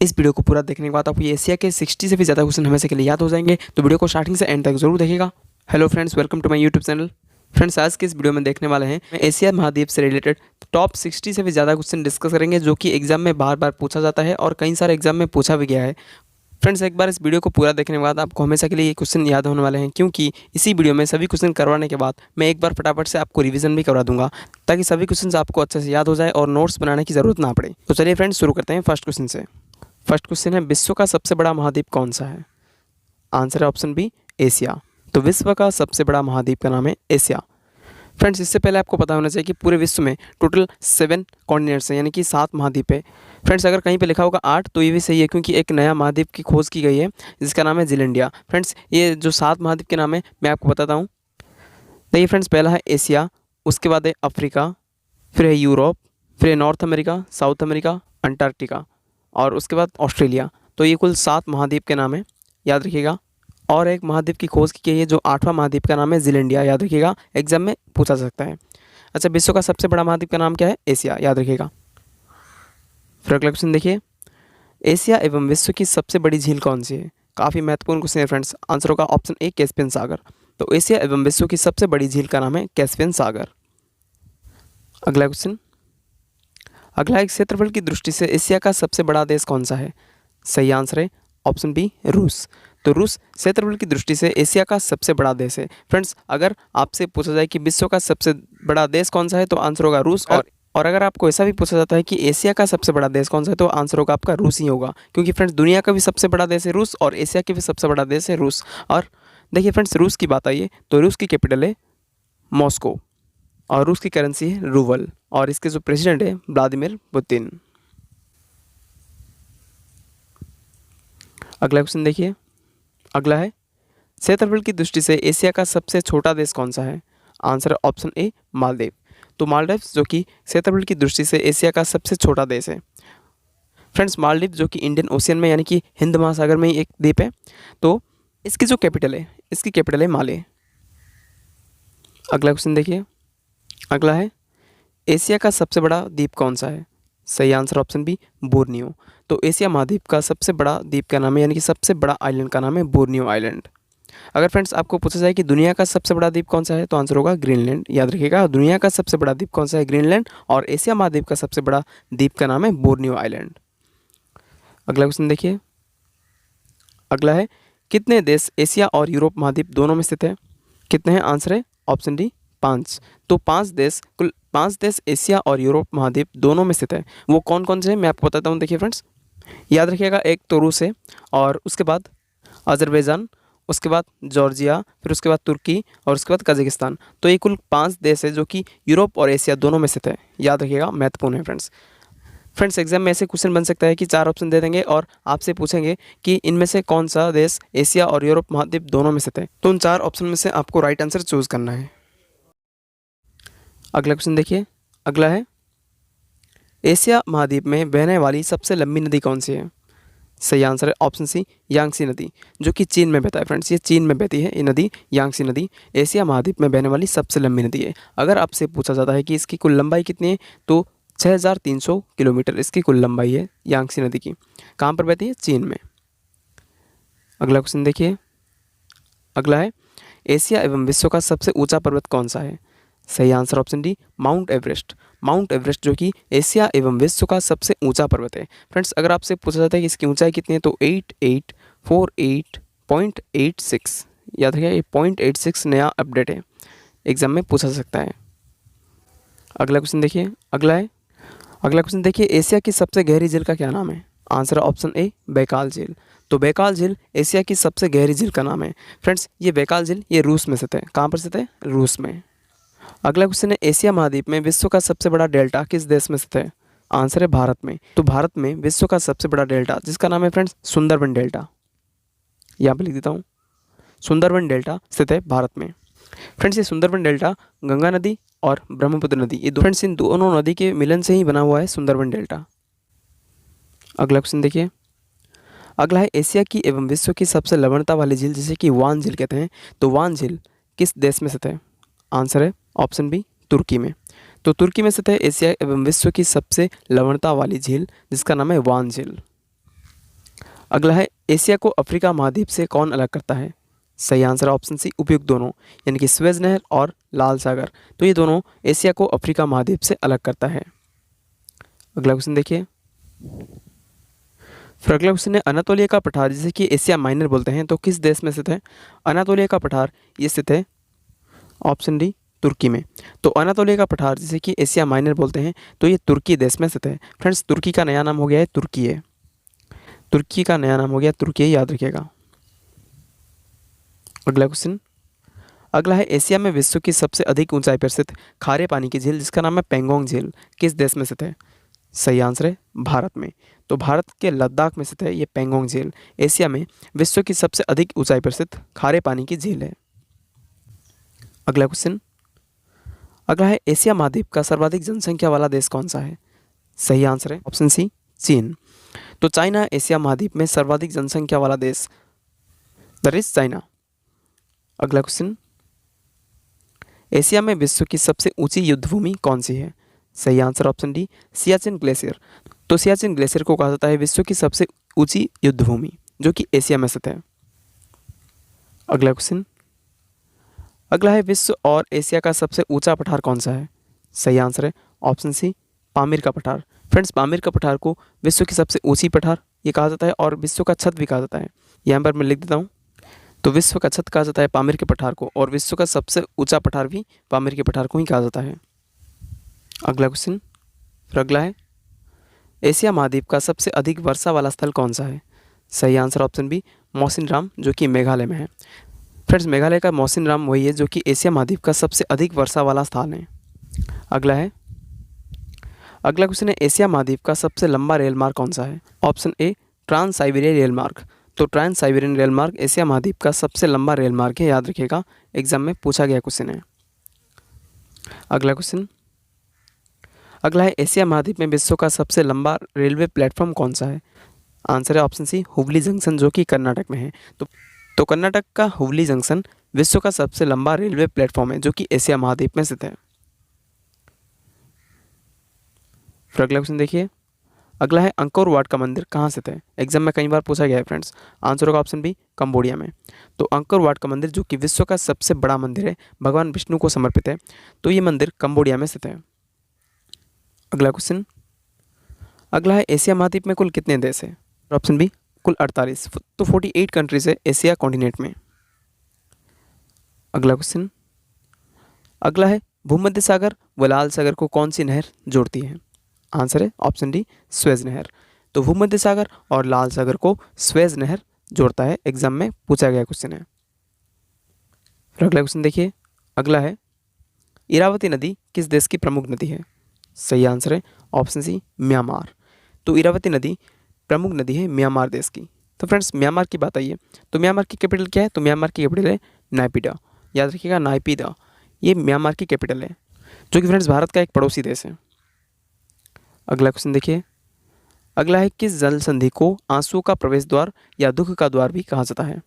इस वीडियो को पूरा देखने के बाद आपको एशिया के 60 से भी ज़्यादा क्वेश्चन हमेशा के लिए याद हो जाएंगे, तो वीडियो को स्टार्टिंग से एंड तक जरूर देखिएगा। Hello friends, welcome to my YouTube channel. Friends, आज के इस वीडियो में देखने वाले हैं एशिया महाद्वीप से रिलेटेड टॉप 60 से भी ज़्यादा क्वेश्चन डिस्कस करेंगे, जो कि एग्जाम में बार बार पूछा जाता है और कई सारे एग्जाम में पूछा भी गया है। फ्रेंड्स, एक बार इस वीडियो को पूरा देखने के बाद आपको हमेशा के लिए ये क्वेश्चन याद होने वाले हैं, क्योंकि इसी वीडियो में सभी क्वेश्चन करवाने के बाद मैं एक बार फटाफट से आपको रिवीजन भी करवा दूंगा, ताकि सभी क्वेश्चन आपको अच्छे से याद हो जाए और नोट्स बनाने की ज़रूरत ना पड़े। तो चलिए फ्रेंड्स, शुरू करते हैं फर्स्ट क्वेश्चन से। फर्स्ट क्वेश्चन है, विश्व का सबसे बड़ा महाद्वीप कौन सा है? आंसर है ऑप्शन बी, एशिया। तो विश्व का सबसे बड़ा महाद्वीप का नाम है एशिया। फ्रेंड्स, इससे पहले आपको पता होना चाहिए कि पूरे विश्व में टोटल 7 कॉन्टिनेंट्स हैं, यानी कि 7 महाद्वीप है। फ्रेंड्स, अगर कहीं पे लिखा होगा 8 तो ये भी सही है, क्योंकि एक नया महाद्वीप की खोज की गई है जिसका नाम है जिलैंडिया। फ्रेंड्स, ये जो 7 महाद्वीप के नाम है मैं आपको बताता हूँ। देखिए फ्रेंड्स, पहला है एशिया, उसके बाद है अफ्रीका, फिर है यूरोप, फिर है north America, south America, Antarctica और उसके बाद ऑस्ट्रेलिया। तो ये कुल 7 महाद्वीप के नाम है, याद रखिएगा। और एक महाद्वीप की खोज की गई है जो 8वां महाद्वीप का नाम है जिलैंडिया, याद रखिएगा, एग्जाम में पूछा जा सकता है। अच्छा, विश्व का सबसे बड़ा महाद्वीप का नाम क्या है? एशिया, याद रखिएगा। फिर अगला क्वेश्चन देखिए, एशिया एवं विश्व की सबसे बड़ी झील कौन सी है? काफ़ी महत्वपूर्ण क्वेश्चन है फ्रेंड्स। आंसर होगा ऑप्शन ए, कैस्पियन सागर। तो एशिया एवं विश्व की सबसे बड़ी झील का नाम है कैस्पियन सागर। अगला क्वेश्चन, अगला एक क्षेत्रफल की दृष्टि से एशिया का सबसे बड़ा देश कौन सा है? सही आंसर है ऑप्शन बी, रूस। तो रूस क्षेत्रफल की दृष्टि से एशिया का सबसे बड़ा देश है। फ्रेंड्स, अगर आपसे पूछा जाए कि विश्व का सबसे बड़ा देश कौन सा है तो आंसर होगा रूस। और अगर आपको ऐसा भी पूछा जाता है कि एशिया का सबसे बड़ा देश कौन सा है तो आंसर होगा आपका रूस ही होगा, क्योंकि फ्रेंड्स दुनिया का भी सबसे बड़ा देश है रूस और एशिया का भी सबसे बड़ा देश है रूस। और देखिए फ्रेंड्स, रूस की बात आई है तो रूस की कैपिटल है मॉस्को और रूस की करेंसी है रूबल और इसके जो प्रेसिडेंट है व्लादिमीर पुतिन। अगला क्वेश्चन देखिए, अगला है, क्षेत्रफल की दृष्टि से एशिया का सबसे छोटा देश कौन सा है? आंसर है ऑप्शन ए, मालदीव। तो मालदीव जो कि क्षेत्रफल की दृष्टि से एशिया का सबसे छोटा देश है। फ्रेंड्स, मालदीव जो कि इंडियन ओशियन में यानी कि हिंद महासागर में ही एक द्वीप है। तो इसकी जो कैपिटल है, इसकी कैपिटल है माले। अगला क्वेश्चन देखिए, अगला है, एशिया का सबसे बड़ा द्वीप कौन सा है? सही आंसर ऑप्शन बी, बोर्नियो। तो एशिया महाद्वीप का सबसे बड़ा द्वीप का नाम है, यानी कि सबसे बड़ा आइलैंड का नाम है बोर्नियो आइलैंड। अगर फ्रेंड्स आपको पूछा जाए कि दुनिया का सबसे बड़ा द्वीप कौन सा है तो आंसर होगा ग्रीनलैंड, याद रखिएगा। दुनिया का सबसे बड़ा द्वीप कौन सा है? ग्रीनलैंड। और एशिया महाद्वीप का सबसे बड़ा द्वीप का नाम है बोर्नियो आइलैंड। अगला क्वेश्चन देखिए, अगला है, कितने देश एशिया और यूरोप महाद्वीप दोनों में स्थित है? कितने हैं? आंसर है ऑप्शन डी, 5। तो 5 देश, कुल 5 देश एशिया और यूरोप महाद्वीप दोनों में स्थित है। वो कौन कौन से हैं मैं आपको बताता हूँ। देखिए फ्रेंड्स, याद रखिएगा, एक तो रूस है और उसके बाद अजरबैजान, उसके बाद जॉर्जिया, फिर उसके बाद तुर्की और उसके बाद कजाकिस्तान। तो ये कुल 5 देश है जो कि यूरोप और एशिया दोनों में स्थित है, याद रखिएगा, महत्वपूर्ण है फ्रेंड्स। फ्रेंड्स, एग्जाम में ऐसे क्वेश्चन बन सकता है कि 4 ऑप्शन दे देंगे और आपसे पूछेंगे कि इनमें से कौन सा देश एशिया और यूरोप महाद्वीप दोनों में स्थित है। तो उन 4 ऑप्शन में से आपको राइट आंसर चूज करना है। अगला क्वेश्चन देखिए, अगला है, एशिया महाद्वीप में बहने वाली सबसे लंबी नदी कौन सी है? सही आंसर है ऑप्शन सी, यांगसी नदी, जो कि चीन में बहता है। फ्रेंड्स, ये चीन में बहती है ये नदी, यांगसी नदी एशिया महाद्वीप में बहने वाली सबसे लंबी नदी है। अगर आपसे पूछा जाता है कि इसकी कुल लंबाई कितनी है तो 6300 किलोमीटर इसकी कुल लंबाई है यांगसी नदी की। कहाँ पर बहती है? चीन में। अगला क्वेश्चन देखिए, अगला है, एशिया एवं विश्व का सबसे ऊंचा पर्वत कौन सा है? सही answer option D, mount Everest. Mount Everest जो कि एशिया एवं विश्व का सबसे ऊंचा पर्वत है। फ्रेंड्स, अगर आपसे पूछा जाता है कि इसकी ऊंचाई कितनी है तो 8848.86, याद रखिए, ये 0.86 नया अपडेट है, एग्जाम में पूछा जा सकता है। अगला क्वेश्चन देखिए, अगला है, अगला क्वेश्चन देखिए, एशिया की सबसे गहरी झील का क्या नाम है? आंसर ऑप्शन ए, बैकाल झील। तो बैकाल झील एशिया की सबसे गहरी झील का नाम है। फ्रेंड्स, ये बैकाल झील ये रूस में स्थित है। कहाँ पर स्थित है? रूस में। अगला क्वेश्चन है, एशिया महाद्वीप में विश्व का सबसे बड़ा डेल्टा किस देश में स्थित है? आंसर है भारत में। तो भारत में विश्व का सबसे बड़ा डेल्टा जिसका नाम है फ्रेंड्स सुंदरबन डेल्टा, यहाँ पर लिख देता हूँ, सुंदरबन डेल्टा स्थित है भारत में। फ्रेंड्स, ये सुंदरबन डेल्टा गंगा नदी और ब्रह्मपुत्र नदी, ये फ्रेंड्स इन दोनों नदी के मिलन से ही बना हुआ है सुंदरबन डेल्टा। अगला क्वेश्चन देखिए, अगला है, एशिया की एवं विश्व की सबसे लवणता वाली झील जिसे कि वान झील कहते हैं, तो वान झील किस देश में स्थित है? आंसर है ऑप्शन बी, तुर्की में। तो तुर्की में स्थित है एशिया एवं विश्व की सबसे लवणता वाली झील जिसका नाम है वान झील। अगला है एशिया को अफ्रीका महाद्वीप से कौन अलग करता है? सही आंसर ऑप्शन सी उपयुक्त दोनों, यानी कि स्वेज नहर और लाल सागर। तो ये दोनों एशिया को अफ्रीका महाद्वीप से अलग करता है। अगला क्वेश्चन देखिए। फिर अगला क्वेश्चन है अनातोलिया का पठार जिसे कि एशिया माइनर बोलते हैं तो किस देश में स्थित है? अनातोलिया का पठार ये स्थित है ऑप्शन डी तुर्की में। तो अनातोलिया का पठार जिसे कि एशिया माइनर बोलते हैं तो ये तुर्की देश में स्थित है। फ्रेंड्स तुर्की का नया नाम हो गया है तुर्की है, तुर्की का नया नाम हो गया तुर्की, याद रखिएगा। अगला क्वेश्चन। अगला है एशिया में विश्व की सबसे अधिक ऊंचाई पर स्थित खारे पानी की झील जिसका नाम है पेंगोंग झील किस देश में स्थित है? सही आंसर है भारत में। तो भारत के लद्दाख में स्थित है ये पेंगोंग झील। एशिया में विश्व की सबसे अधिक ऊंचाई पर स्थित खारे पानी की झील है। अगला क्वेश्चन। अगला है एशिया महाद्वीप का सर्वाधिक जनसंख्या वाला देश कौन सा है? सही आंसर है ऑप्शन सी चीन। तो चाइना एशिया महाद्वीप में सर्वाधिक जनसंख्या वाला देश, दैट इज चाइना। अगला क्वेश्चन। एशिया में विश्व की सबसे ऊंची युद्धभूमि कौन सी है? सही answer option D Siachen glacier. तो सियाचिन ग्लेशियर को कहा जाता है विश्व की सबसे ऊंची युद्धभूमि जो कि एशिया में स्थित है। अगला क्वेश्चन। अगला है विश्व और एशिया का सबसे ऊंचा पठार कौन सा है? सही आंसर है ऑप्शन सी पामीर का पठार। फ्रेंड्स पामीर का पठार को विश्व की सबसे ऊंची पठार ये कहा जाता है और विश्व का छत भी कहा जाता है। यहाँ पर मैं लिख देता हूँ। तो विश्व का छत कहा जाता है पामीर के पठार को और विश्व का सबसे ऊंचा पठार भी पामीर के पठार को ही कहा जाता है। अगला क्वेश्चन। फिर अगला है एशिया महाद्वीप का सबसे अधिक वर्षा वाला स्थल कौन सा है? सही आंसर ऑप्शन बी मौसिनराम जो कि मेघालय में है। फ्रेंड्स मेघालय का मौसिनराम वही है जो कि एशिया महाद्वीप का सबसे अधिक वर्षा वाला स्थान है। अगला है अगला क्वेश्चन है एशिया महाद्वीप का सबसे लंबा रेल मार्ग कौन सा है? Option A trans Siberian rail मार्ग। तो ट्रांस साइबेरियन रेल मार्ग एशिया महाद्वीप का सबसे लंबा रेल मार्ग है, याद रखिएगा, एग्जाम में पूछा गया क्वेश्चन है। अगला क्वेश्चन। अगला है एशिया महाद्वीप में विश्व का सबसे लंबा रेलवे प्लेटफॉर्म कौन सा है? आंसर है ऑप्शन सी हुबली जंक्शन जो कि कर्नाटक में है। तो कर्नाटक का हुबली जंक्शन विश्व का सबसे लंबा रेलवे प्लेटफॉर्म है जो कि एशिया महाद्वीप में स्थित है। फिर अगला क्वेश्चन देखिए। अगला है अंकोर वाट का मंदिर कहाँ स्थित है? एग्जाम में कई बार पूछा गया है फ्रेंड्स। आंसर होगा ऑप्शन बी कंबोडिया में। तो अंकोर वाट का मंदिर जो कि विश्व का सबसे बड़ा मंदिर है, भगवान विष्णु को समर्पित है, तो ये मंदिर कंबोडिया में स्थित है। अगला क्वेश्चन। अगला है एशिया महाद्वीप में कुल कितने देश हैं? ऑप्शन बी कुल 48। तो 48 कंट्रीज है एशिया कॉन्टिनेंट में। अगला क्वेश्चन। अगला है भूमध्य सागर व लाल सागर को कौन सी नहर जोड़ती है? आंसर है ऑप्शन डी स्वेज नहर। तो भूमध्य सागर और लाल सागर को स्वेज नहर जोड़ता है, एग्जाम में पूछा गया क्वेश्चन है। फिर अगला क्वेश्चन देखिए। अगला है इरावती नदी किस देश की प्रमुख नदी है? सही आंसर है ऑप्शन सी म्यांमार। तो इरावती नदी प्रमुख नदी है म्यांमार देश की। तो फ्रेंड्स म्यांमार की बात आई है तो म्यांमार की कैपिटल क्या है? तो म्यांमार की कैपिटल है नायपीडा, याद रखिएगा नायपीडा, ये म्यांमार की कैपिटल है जो कि फ्रेंड्स भारत का एक पड़ोसी देश है। अगला क्वेश्चन देखिए। अगला है किस जल संधि को आंसू का प्रवेश द्वार या दुख का द्वार भी कहा जाता है?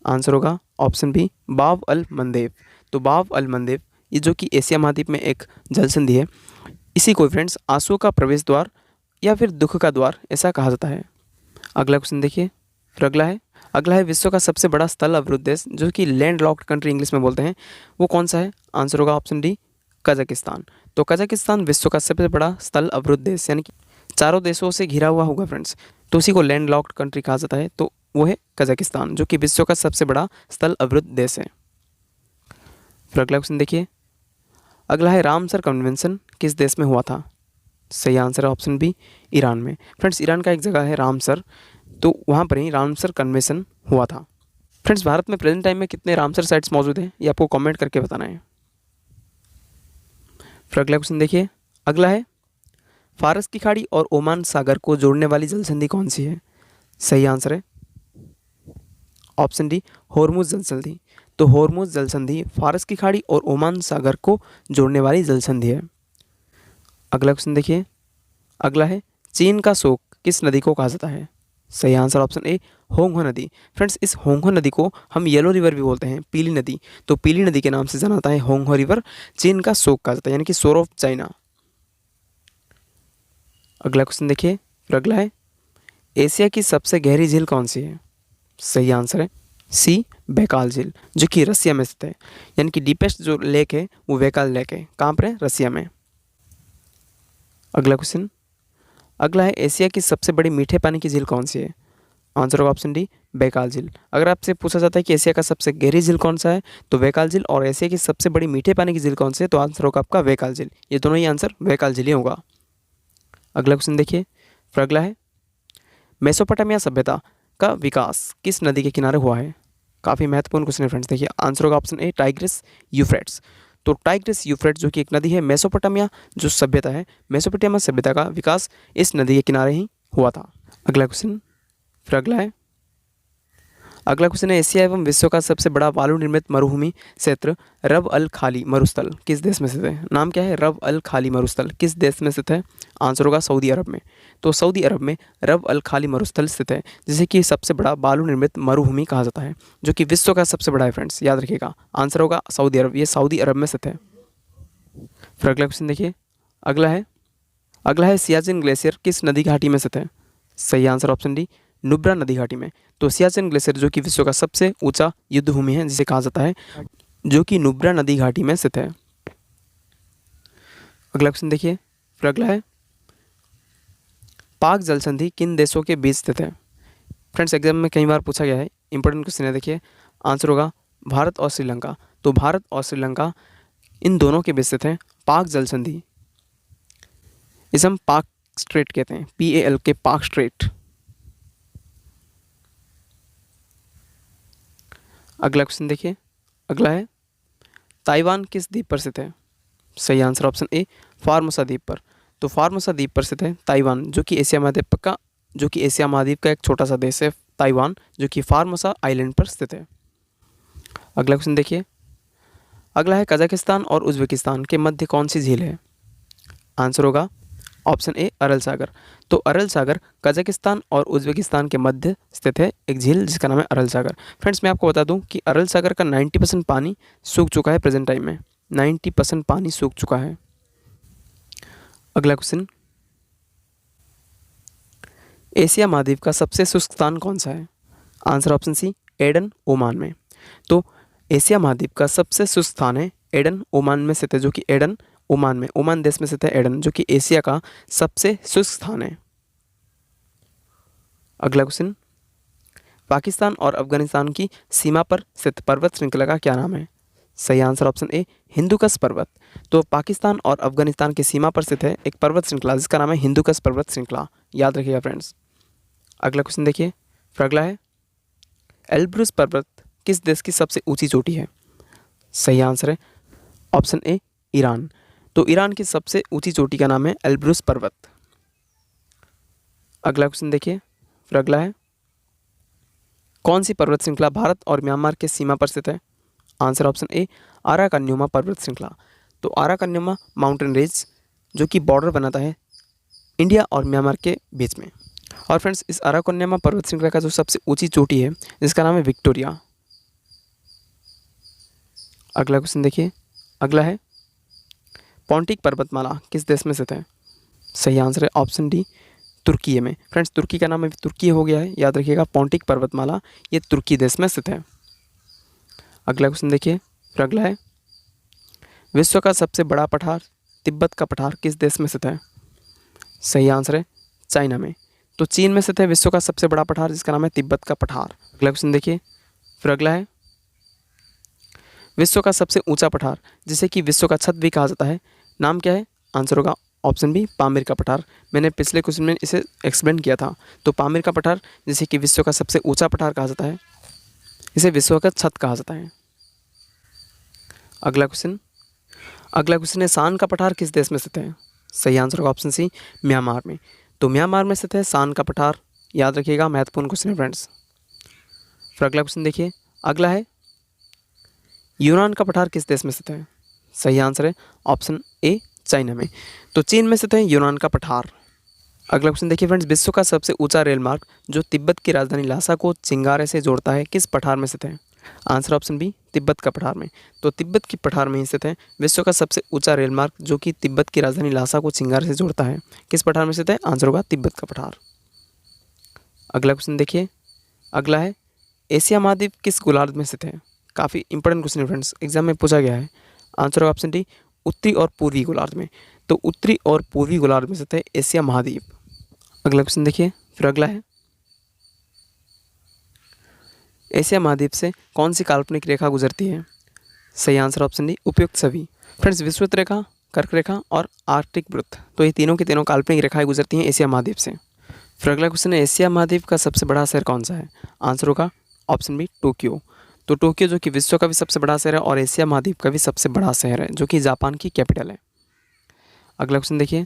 आंसर होगा ऑप्शन बी बाब अल मंदेव। तो बाब अल मंदेव ये जो कि एशिया महाद्वीप में एक जल संधि है, इसी को फ्रेंड्स आंसू का प्रवेश द्वार या फिर दुख का द्वार ऐसा कहा जाता है। अगला क्वेश्चन देखिए। फिर अगला है विश्व का सबसे बड़ा स्थल अवरुद्ध देश जो कि लैंड लॉक्ड कंट्री इंग्लिश में बोलते हैं, वो कौन सा है? आंसर होगा ऑप्शन डी कजाकिस्तान। तो कजाकिस्तान विश्व का सबसे बड़ा स्थल अवरुद्ध देश, यानी कि चारों देशों से घिरा हुआ होगा फ्रेंड्स, तो उसी को लैंड लॉक्ड कंट्री कहा जाता है। तो वो है कजाकिस्तान जो कि विश्व का सबसे बड़ा स्थल अवरुद्ध देश है। फिर अगला क्वेश्चन देखिए। अगला है रामसर कन्वेंशन किस देश में हुआ था? सही आंसर है ऑप्शन बी ईरान में। फ्रेंड्स ईरान का एक जगह है रामसर, तो वहाँ पर ही रामसर कन्वेंशन हुआ था। फ्रेंड्स भारत में प्रेजेंट टाइम में कितने रामसर साइट्स मौजूद हैं ये आपको कमेंट करके बताना है। फिर अगला क्वेश्चन देखिए। अगला है फारस की खाड़ी और ओमान सागर को जोड़ने वाली जल संधि कौन सी है? सही आंसर है ऑप्शन डी होर्मुज जल संधि। तो होर्मुज जल संधि फारस की खाड़ी और ओमान सागर को जोड़ने वाली जल संधि है। अगला क्वेश्चन देखिए। अगला है चीन का शोक किस नदी को कहा जाता है? सही आंसर ऑप्शन ए होंगहो नदी। फ्रेंड्स इस होंगहो नदी को हम येलो रिवर भी बोलते हैं, पीली नदी, तो पीली नदी के नाम से जाना जाता है होंगहो रिवर। चीन का शोक कहा जाता है, यानी कि सोर ऑफ चाइना। अगला क्वेश्चन देखिए। फिर अगला है एशिया की सबसे गहरी झील कौन सी है? सही आंसर है सी, बैकाल झील, जो कि रसिया में स्थित है। यानी कि डीपेस्ट जो लेक है वो बैकाल लेक है। कहाँ पर है? रसिया में। अगला क्वेश्चन, अगला है एशिया की सबसे बड़ी मीठे पानी की झील कौन सी है? आंसर होगा ऑप्शन डी, बैकाल झील। अगर आपसे पूछा जाता है कि एशिया का सबसे गहरी झील कौन सा है, तो बैकाल झील, और एशिया की सबसे बड़ी मीठे पानी की झील कौन सी है, तो आंसर होगा आपका बैकाल झील। ये दोनों ही आंसर बैकाल झील ही होगा। अगला क्वेश्चन देखिए, फिर अगला है मेसोपोटामिया सभ्यता का विकास किस नदी के किनारे हुआ है? काफ़ी महत्वपूर्ण क्वेश्चन है फ्रेंड्स। देखिए आंसर होगा ऑप्शन ए, टाइग्रिस यूफ्रेट्स। तो टाइग्रिस यूफ्रेट्स जो कि एक नदी है, मेसोपोटामिया जो सभ्यता है, मेसोपोटामिया सभ्यता का विकास इस नदी के किनारे ही हुआ था। अगला क्वेश्चन, फिर अगला क्वेश्चन है एशिया एवं विश्व का सबसे बड़ा वायु निर्मित मरुभूमि क्षेत्र रब अल खाली मरुस्थल किस देश में स्थित है? नाम क्या है? रब अल खाली मरुस्थल किस देश में स्थित है? आंसर होगा सऊदी अरब में। तो सऊदी अरब में रब अल खाली मरुस्थल स्थित है, जिसे कि सबसे बड़ा वायु निर्मित मरुभूमि कहा जाता है, जो कि विश्व का सबसे बड़ा है फ्रेंड्स, याद रखिएगा। आंसर होगा सऊदी अरब, ये सऊदी अरब में स्थित है। फिर अगला क्वेश्चन देखिए, अगला है सियाचिन ग्लेशियर किस नदी घाटी में स्थित है? सही आंसर ऑप्शन डी, नुब्रा नदी घाटी में। तो सियाचिन ग्लेशियर जो कि विश्व का सबसे ऊंचा युद्ध भूमि है, जिसे कहा जाता है, जो कि नुब्रा नदी घाटी में स्थित है। अगला क्वेश्चन देखिए, फिर अगला है पाक जल संधि किन देशों के बीच स्थित है? फ्रेंड्स एग्जाम में कई बार पूछा गया है, इंपॉर्टेंट क्वेश्चन है। देखिए आंसर होगा भारत और श्रीलंका। तो भारत और श्रीलंका इन दोनों के बीच स्थित है पाक जल संधि। इसे हम पाक स्ट्रेट कहते हैं, PAL के पाक स्ट्रेट। अगला क्वेश्चन देखिए, अगला है ताइवान किस द्वीप पर स्थित है? सही आंसर ऑप्शन ए, फार्मोसा द्वीप पर। तो फार्मोसा द्वीप पर स्थित है ताइवान, जो कि एशिया महाद्वीप का एक छोटा सा देश है ताइवान, जो कि फार्मोसा आइलैंड पर स्थित है। अगला क्वेश्चन देखिए, अगला है कजाकिस्तान और उज्बेकिस्तान के मध्य कौन सी झील है? आंसर होगा ऑप्शन ए, अरल सागर। तो अरल सागर कजाकिस्तान और उज्बेकिस्तान के मध्य स्थित है एक झील, जिसका नाम है अरल सागर। फ्रेंड्स मैं आपको बता दूं कि अरल सागर का 90% पानी सूख चुका है प्रेजेंट टाइम में, 90% पानी सूख चुका है। अगला क्वेश्चन, एशिया महाद्वीप का सबसे शुष्क स्थान कौन सा है? Answer option C, Aden, Oman में। तो एशिया महाद्वीप का सबसे शुष्क स्थान है एडन, ओमान में स्थित है, जो कि एडन ओमान में, ओमान देश में स्थित है एडन, जो कि एशिया का सबसे शुष्क स्थान है। अगला क्वेश्चन, पाकिस्तान और अफगानिस्तान की सीमा पर स्थित पर्वत श्रृंखला का क्या नाम है? सही आंसर ऑप्शन ए, हिंदुकश पर्वत। तो पाकिस्तान और अफगानिस्तान की सीमा पर स्थित है एक पर्वत श्रृंखला, जिसका नाम है हिंदुकश पर्वत श्रृंखला, याद रखिएगा फ्रेंड्स। अगला क्वेश्चन देखिए, फिर अगला है एल्ब्रुस पर्वत किस देश की सबसे ऊंची चोटी है? सही आंसर है ऑप्शन ए, ईरान। तो ईरान की सबसे ऊंची चोटी का नाम है एल्ब्रुस पर्वत। अगला क्वेश्चन देखिए, फिर अगला है कौन सी पर्वत श्रृंखला भारत और म्यांमार के सीमा पर स्थित है? आंसर ऑप्शन ए, आराकन्युमा पर्वत श्रृंखला। तो आराकन्युमा माउंटेन रेंज जो कि बॉर्डर बनाता है इंडिया और म्यांमार के बीच में। और फ्रेंड्स इस आराकन्युमा पर्वत श्रृंखला का जो सबसे ऊंची चोटी है, जिसका नाम है विक्टोरिया। अगला क्वेश्चन देखिए, अगला है पोंटिक पर्वतमाला किस देश में स्थित है? सही आंसर है ऑप्शन डी, तुर्की में। फ्रेंड्स तुर्की का नाम अभी तुर्की हो गया है, याद रखिएगा। पोंटिक पर्वतमाला ये तुर्की देश में स्थित है। अगला क्वेश्चन देखिए, फिर अगला है विश्व का सबसे बड़ा पठार तिब्बत का पठार किस देश में स्थित है? सही आंसर है चाइना में। तो चीन में स्थित है विश्व का सबसे बड़ा पठार, जिसका नाम है तिब्बत का पठार। अगला क्वेश्चन देखिए, फिर अगला है विश्व का सबसे ऊंचा पठार जिसे कि विश्व का छत भी कहा जाता है, नाम क्या है? आंसर होगा ऑप्शन बी, पामीर का पठार। मैंने पिछले क्वेश्चन में इसे एक्सप्लेन किया था। तो पामीर का पठार जिसे कि विश्व का सबसे ऊंचा पठार कहा जाता है, इसे विश्व का छत कहा जाता है। अगला क्वेश्चन है शान का पठार किस देश में स्थित है? सही आंसर होगा ऑप्शन सी, म्यांमार में। तो म्यांमार में स्थित है शान का पठार, याद रखिएगा, महत्वपूर्ण क्वेश्चन है फ्रेंड्स। फिर अगला क्वेश्चन देखिए, अगला है यूनान का पठार किस देश में स्थित है? सही आंसर है ऑप्शन ए, चाइना में। तो चीन में स्थित है यूनान का पठार। अगला क्वेश्चन देखिए फ्रेंड्स, विश्व का सबसे ऊंचा रेल मार्ग जो तिब्बत की राजधानी लासा को चिंगारे से जोड़ता है किस पठार में स्थित है? आंसर ऑप्शन बी, तिब्बत का पठार में। तो तिब्बत की पठार में ही स्थित है विश्व का सबसे ऊंचा रेल मार्ग जो कि तिब्बत की राजधानी लासा को चिंगारे से जोड़ता है, किस पठार में स्थित है? आंसर होगा तिब्बत का पठार। अगला क्वेश्चन देखिए, अगला है एशिया महाद्वीप किस गोलार्ध में स्थित है? काफ़ी इंपॉर्टेंट क्वेश्चन है फ्रेंड्स, एग्जाम में पूछा गया है। आंसर होगा ऑप्शन डी, उत्तरी और पूर्वी गोलार्ध में। तो उत्तरी और पूर्वी गोलार्ध में स्थित है एशिया महाद्वीप। अगला क्वेश्चन देखिए, फिर अगला है एशिया महाद्वीप से कौन सी काल्पनिक रेखा गुजरती है? सही आंसर ऑप्शन डी, उपयुक्त सभी। फ्रेंड्स, विषुवत रेखा, कर्क रेखा और आर्कटिक वृत्त, तो ये तीनों की तीनों काल्पनिक रेखाएं गुजरती हैं एशिया महाद्वीप से। फिर अगला क्वेश्चन है एशिया महाद्वीप का सबसे बड़ा शहर कौन सा है? आंसर होगा ऑप्शन बी, टोक्यो। तो टोक्यो जो कि विश्व का भी सबसे बड़ा शहर है और एशिया महाद्वीप का भी सबसे बड़ा शहर है, जो कि जापान की कैपिटल है। अगला क्वेश्चन देखिए,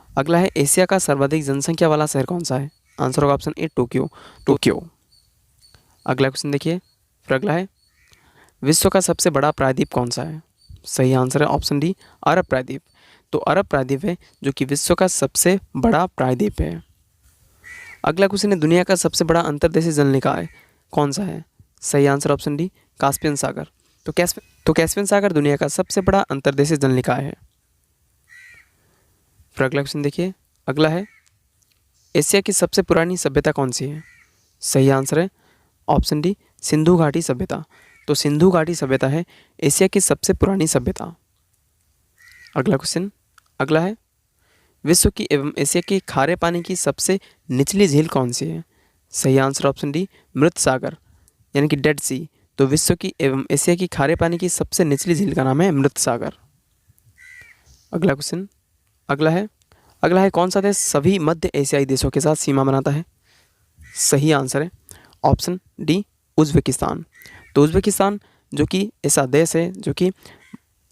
अगला है एशिया का सर्वाधिक जनसंख्या वाला शहर कौन सा है? आंसर होगा ऑप्शन ए, टोक्यो। टोक्यो। अगला क्वेश्चन देखिए, फिर अगला है विश्व का सबसे बड़ा प्रायद्वीप कौन सा है? सही आंसर है ऑप्शन डी, अरब प्रायद्वीप। तो अरब प्रायद्वीप है जो कि विश्व का सबसे बड़ा प्रायद्वीप है। अगला क्वेश्चन है दुनिया का सबसे बड़ा अंतर्देशीय जल निकाय कौन सा है? सही आंसर ऑप्शन डी, कास्पियन सागर। तो कैस्पियन सागर दुनिया का सबसे बड़ा अंतर्देशीय जल निकाय है। फिर अगला क्वेश्चन देखिए, अगला है एशिया की सबसे पुरानी सभ्यता कौन सी है? सही आंसर है ऑप्शन डी, सिंधु घाटी सभ्यता। तो सिंधु घाटी सभ्यता है एशिया की सबसे पुरानी सभ्यता। अगला क्वेश्चन, अगला है विश्व की एवं एशिया की खारे पानी की सबसे निचली झील कौन सी है? सही आंसर ऑप्शन डी, मृत सागर, यानी कि डेड सी। तो विश्व की एवं एशिया की खारे पानी की सबसे निचली झील का नाम है मृत सागर। अगला क्वेश्चन, अगला है कौन सा देश सभी मध्य एशियाई देशों के साथ सीमा बनाता है? सही आंसर है ऑप्शन डी, उज्बेकिस्तान। तो उज्बेकिस्तान जो कि ऐसा देश है जो कि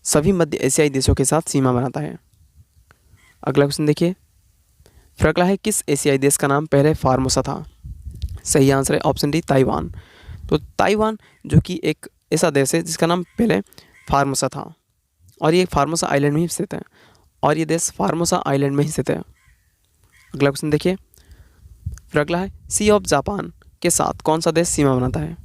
सभी मध्य एशियाई देशों के साथ सीमा बनाता है। अगला क्वेश्चन देखिए, फिर अगला है किस एशियाई देश का नाम पहले फार्मोसा था? सही आंसर है ऑप्शन डी, ताइवान। तो ताइवान जो कि एक ऐसा देश है जिसका नाम पहले फार्मोसा था और ये फार्मोसा आइलैंड में ही स्थित है और ये देश फार्मोसा आइलैंड में ही स्थित है। अगला क्वेश्चन देखिए, फिर अगला है सी ऑफ जापान के साथ कौन सा देश सीमा बनाता है?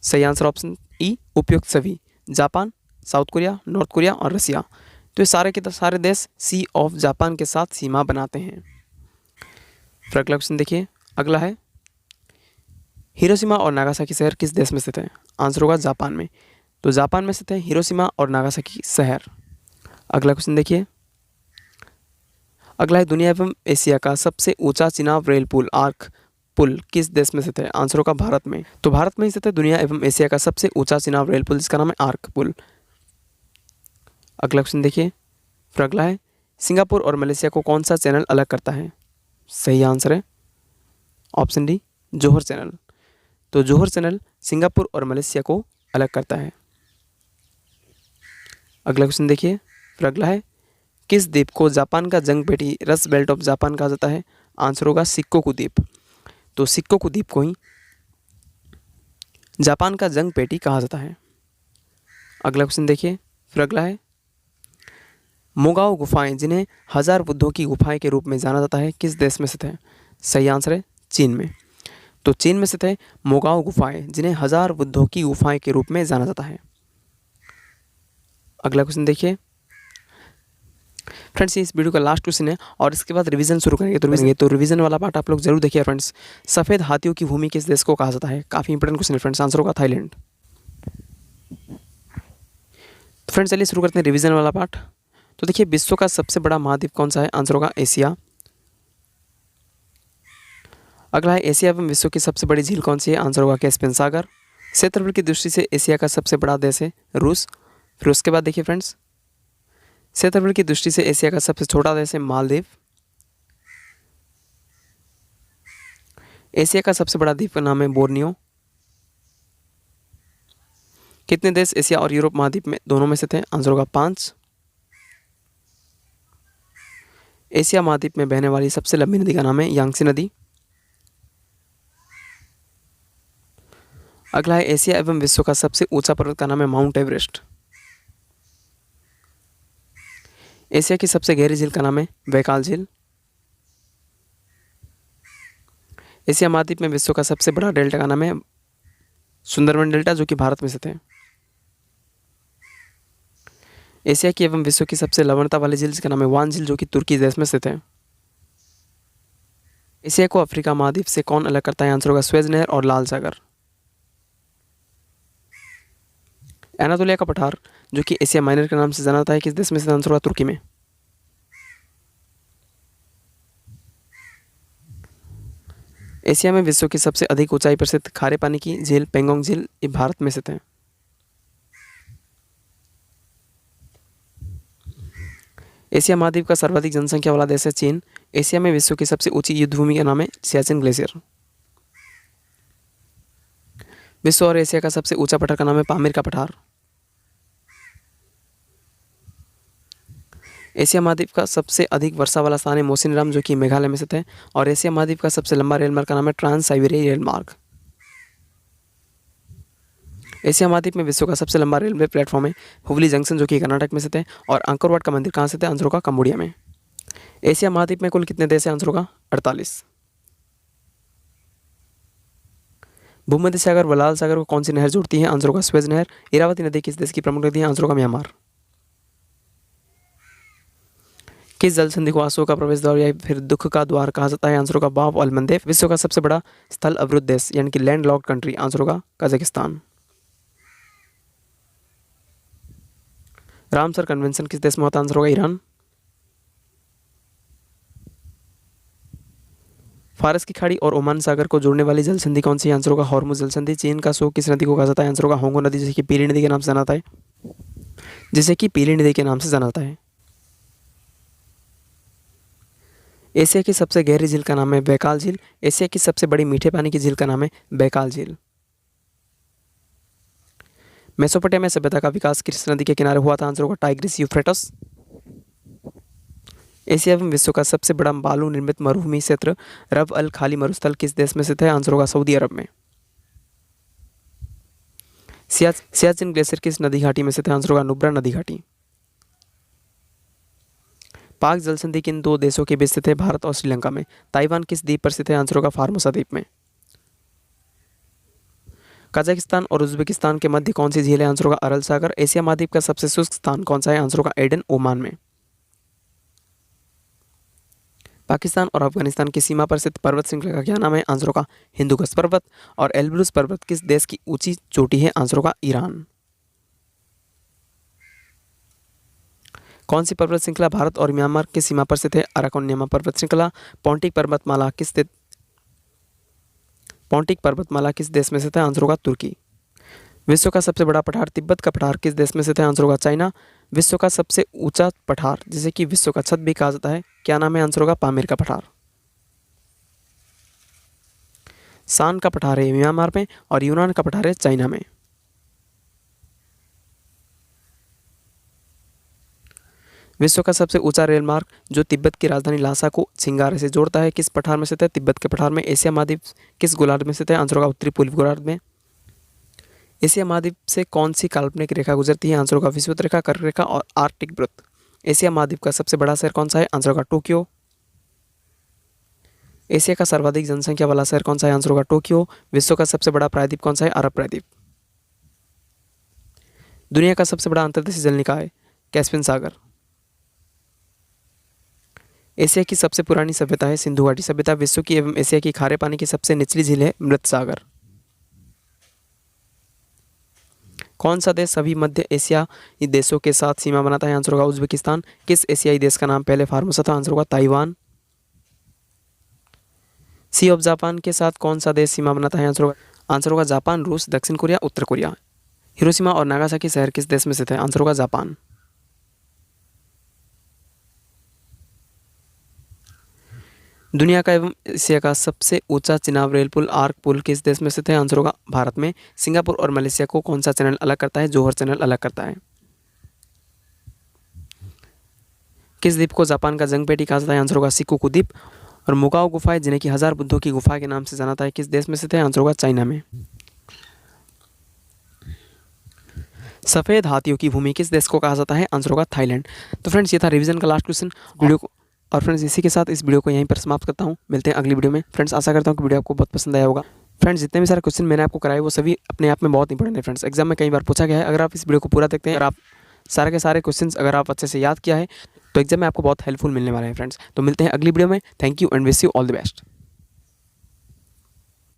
सही आंसर ऑप्शन ई, उपयुक्त सभी। Japan, south Korea, north Korea और रसिया, तो ये सारे के सारे देश सी ऑफ जापान के साथ सीमा बनाते हैं। फिर अगला क्वेश्चन देखिए, अगला है हिरोशिमा और नागासाकी शहर किस देश में स्थित है? आंसर होगा जापान में। तो जापान में स्थित है हिरोशिमा और नागासाकी शहर। अगला क्वेश्चन देखिए, अगला है दुनिया एवं एशिया का सबसे ऊंचा चिनाब रेल पुल आर्क पुल किस देश में स्थित है? आंसर होगा भारत में। तो भारत में स्थित है दुनिया एवं एशिया का सबसे ऊंचा चिनाब रेल पुल जिसका नाम है आर्क पुल। अगला क्वेश्चन देखिए, फिर अगला है सिंगापुर और मलेशिया को कौन सा चैनल अलग करता है? सही आंसर है ऑप्शन डी, जोहर चैनल। तो जोहर चैनल सिंगापुर और मलेशिया को अलग करता है। अगला क्वेश्चन देखिए, फिर अगला है किस द्वीप को जापान का जंग पेटी रस बेल्ट ऑफ जापान कहा जाता है? आंसर होगा शिकोकू द्वीप। तो शिकोकू द्वीप को ही जापान का जंग पेटी कहा जाता है। अगला क्वेश्चन देखिए, फिर अगला है मोगाओ गुफाएं जिन्हें 1000 बुद्धों की गुफाएं के रूप में जाना जाता है किस देश में स्थित है? सही आंसर है चीन में। तो चीन में स्थित है मोगाओ गुफाएं जिन्हें 1000 बुद्धों की गुफाएं के रूप में जाना जाता है। अगला क्वेश्चन देखिए, फ्रेंड्स ये इस वीडियो का लास्ट क्वेश्चन है और इसके बाद रिवीजन शुरू करेंगे। तो रिवीजन वाला पार्ट आप लोग जरूर देखिए फ्रेंड्स। सफ़ेद हाथियों की भूमि किस देश को कहा जाता है? काफ़ी इंपॉर्टेंट क्वेश्चन है फ्रेंड्स, आंसर होगा थाईलैंड। तो फ्रेंड्स चलिए शुरू करते हैं रिवीजन वाला पार्ट। तो देखिए विश्व का सबसे बड़ा महाद्वीप कौन सा है? आंसर होगा एशिया। अगला है एशिया एवं विश्व की सबसे बड़ी झील कौन सी है? आंसर होगा कैस्पियन सागर। क्षेत्रफल की दृष्टि से एशिया का सबसे बड़ा देश है रूस। फिर उसके बाद देखिए फ्रेंड्स, क्षेत्रफल की दृष्टि से एशिया का सबसे छोटा देश है मालदीव। एशिया का सबसे बड़ा द्वीप का नाम है बोर्नियो। कितने देश एशिया और यूरोप महाद्वीप में दोनों में स्थित हैं? आंसर होगा 5। एशिया महाद्वीप में बहने वाली सबसे लंबी नदी का नाम है यांगसी नदी। अगला है एशिया एवं विश्व का सबसे ऊंचा पर्वत का नाम है माउंट एवरेस्ट। एशिया की सबसे गहरी झील का नाम है बैकाल झील। एशिया महाद्वीप में विश्व का सबसे बड़ा डेल्टा का नाम है सुंदरबन डेल्टा जो कि भारत में स्थित है। एशिया की एवं विश्व की सबसे लवणता वाली झील जिसका नाम है वान झील जो कि तुर्की देश में स्थित है। एशिया को अफ्रीका महाद्वीप से कौन अलग करता है? आंसर होगा स्वेज नहर और लाल सागर। एनातोलिया का पठार जो कि एशिया माइनर के नाम से जाना जाता है किस देश में स्थित? आंसर होगा तुर्की में। एशिया में विश्व की सबसे अधिक ऊंचाई पर स्थित खारे पानी की झील पेंगोंग झील ये भारत में स्थित है। एशिया महाद्वीप का सर्वाधिक जनसंख्या वाला देश है चीन। एशिया में विश्व की सबसे ऊंची युद्धभूमि का नाम है सियाचिन ग्लेशियर। विश्व और एशिया का सबसे ऊंचा पठार का नाम है पामीर का पठार। एशिया महाद्वीप का सबसे अधिक वर्षा वाला स्थान है मोसिनराम जो कि मेघालय में स्थित है। और एशिया महाद्वीप का सबसे लंबा रेल मार्ग का नाम है ट्रांस साइबेरिया रेल मार्ग। एशिया महाद्वीप में विश्व का सबसे लंबा रेलवे प्लेटफॉर्म है हुगली जंक्शन जो कि कर्नाटक में स्थित है। और अंकोर वाट का मंदिर कहाँ स्थित है? आंसर होगा कंबोडिया में। एशिया महाद्वीप में कुल कितने देश हैं? आंसर होगा 48। भूमध्य सागर व लाल सागर को कौन सी नहर जोड़ती है? आंसर होगा स्वेज नहर। इरावती नदी किस देश की प्रमुख नदी है? आंसर होगा म्यांमार। किस जल संधि को आंसुओं का प्रवेश द्वार या फिर दुख का द्वार कहा जाता है? आंसर होगा बाब और अलमंदेव। विश्व का सबसे बड़ा स्थल अवरुद्ध देश यानी कि लैंड लॉक्ड कंट्री? आंसर होगा कजाकिस्तान। रामसर कन्वेंशन किस देश में होता है? आंसर होगा ईरान। फारस की खाड़ी और ओमान सागर को जोड़ने वाली जल संधि कौन सी है? आंसर होगा हॉर्मुज जल संधि। चीन का शोक किस नदी को कहा जाता है? आंसर होगा होंगो नदी जिसे कि पीली नदी के नाम से जाना जाता है। जिसे कि पीली नदी के नाम से जाना जाता है। एशिया की सबसे गहरी झील का नाम है बैकाल झील। एशिया की सबसे बड़ी मीठे पानी की झील का नाम है बैकाल झील। मेसोपोटामिया सभ्यता का विकास किस नदी के किनारे हुआ था? आंसर होगा टाइग्रिस यूफ्रेटस। एशिया एवं विश्व का सबसे बड़ा बालू निर्मित मरुभूमि क्षेत्र रब अल खाली मरुस्थल किस देश में स्थित है? आंसर होगा सऊदी अरब में। सियाचिन ग्लेशियर किस नदी घाटी में स्थित है? आंसर होगा नुब्रा नदी घाटी। पाक जल संधि किन दो देशों के बीच स्थित है? भारत और श्रीलंका में। ताइवान किस द्वीप पर स्थित है? आंसर होगा फार्मोसा द्वीप में। कजाकिस्तान और उज्बेकिस्तान के मध्य कौन सी झील है? आंसर होगा अरल सागर। एशिया महाद्वीप का सबसे शुष्क स्थान कौन सा है? आंसर होगा एडन ओमान में। पाकिस्तान और अफगानिस्तान की सीमा पर स्थित पर्वत श्रृंखला का क्या नाम है? आंसर होगा हिंदुकुश पर्वत। और एल्ब्रूस पर्वत किस देश की ऊंची चोटी है? आंसर होगा ईरान। कौन सी पर्वत श्रृंखला भारत और म्यांमार की सीमा पर स्थित है? अराकोनियामा पर्वत श्रृंखला। पॉन्टिक पर्वतमाला किस देश में स्थित है? आंसर होगा तुर्की। विश्व का सबसे बड़ा पठार तिब्बत का पठार किस देश में स्थित है? आंसर होगा चाइना। विश्व का सबसे ऊंचा पठार जिसे कि विश्व का छत भी कहा जाता है क्या नाम है? आंसर होगा पामीर का पठार। सान का पठार है म्यांमार में और यूनान का पठार है चाइना में। विश्व का सबसे ऊंचा रेल मार्ग जो तिब्बत की राजधानी लासा को छिंगारे से जोड़ता है किस पठार में स्थित है? तिब्बत के पठार में। एशिया महाद्वीप किस गोलार्ध में स्थित है? आंसर होगा उत्तरी पूर्वी गोलार्ध में। एशिया महाद्वीप से कौन सी काल्पनिक रेखा गुजरती है? आंसर होगा विषुवत रेखा, कर्क रेखा और आर्कटिक वृत्त। एशिया महाद्वीप का सबसे बड़ा शहर कौन सा है? आंसर होगा टोक्यो। एशिया का सर्वाधिक जनसंख्या वाला शहर कौन सा है? आंसर होगा टोक्यो। विश्व का सबसे बड़ा प्रायद्वीप कौन सा है? अरब प्रायद्वीप। दुनिया का सबसे बड़ा अंतर्देशीय जल निकाय कैस्पियन सागर। एशिया की सबसे पुरानी सभ्यता है सिंधु घाटी सभ्यता। विश्व की एवं एशिया की खारे पानी की सबसे निचली झील है मृत सागर। कौन सा देश सभी मध्य एशियाई देशों के साथ सीमा बनाता है? आंसर होगा उज्बेकिस्तान। किस एशियाई देश का नाम पहले फार्मोसा था? आंसर होगा ताइवान। सी ऑफ जापान के साथ कौन सा देश सीमा बनाता है? आंसर होगा जापान, रूस, दक्षिण कोरिया, उत्तर कोरिया। हिरोशिमा और नागासाकी शहर किस देश में स्थित है? आंसर होगा जापान। दुनिया का एवं एशिया का सबसे ऊंचा चिनाब रेल पुल आर्क पुल किस देश में स्थित है? आंसर होगा भारत में। सिंगापुर और मलेशिया को कौन सा चैनल अलग करता है? जोहर चैनल अलग करता है। किस द्वीप को जापान का जंगपेटी कहा जाता है? आंसर होगा शिकोकू द्वीप। और मुगाओ गुफाएं जिन्हें कि 1000 बुद्धों की गुफा के नाम से जाना जाता है किस देश में स्थित है? आंसर होगा चाइना में। सफेद हाथियों की भूमि किस देश को कहा जाता है? आंसर होगा थाईलैंड। तो फ्रेंड्स ये था रिवीजन का लास्ट क्वेश्चन वीडियो को। और फ्रेंड्स इसी के साथ इस वीडियो को यहीं पर समाप्त करता हूँ। मिलते हैं अगली वीडियो में। फ्रेंड्स आशा करता हूँ कि वीडियो आपको बहुत पसंद आया होगा। फ्रेंड्स जितने भी सारे क्वेश्चन मैंने आपको कराए वो सभी अपने आप में बहुत इंपॉर्टेंट है। फ्रेंड्स एग्जाम में कई बार पूछा गया है। अगर आप इस वीडियो को पूरा देखते हैं और आप सारे के सारे क्वेश्चंस अगर आप अच्छे से याद किया है तो एग्जाम में आपको बहुत हेल्पफुल मिलने वाले हैं। फ्रेंड्स तो मिलते हैं अगली वीडियो में। Thank you and wish you all the best.